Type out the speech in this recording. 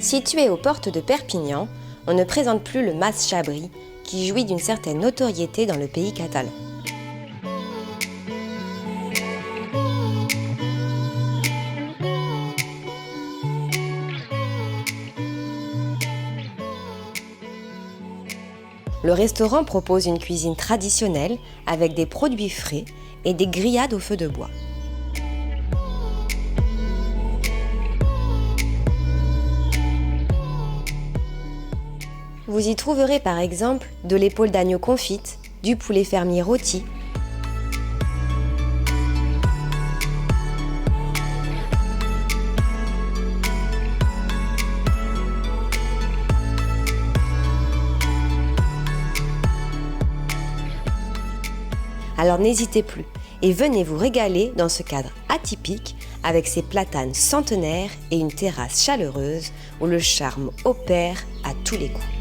Situé aux portes de Perpignan, on ne présente plus le Mas Chabri, qui jouit d'une certaine notoriété dans le pays catalan. Le restaurant propose une cuisine traditionnelle avec des produits frais et des grillades au feu de bois. Vous y trouverez par exemple de l'épaule d'agneau confite, du poulet fermier rôti, alors n'hésitez plus et venez vous régaler dans ce cadre atypique avec ses platanes centenaires et une terrasse chaleureuse où le charme opère à tous les coups.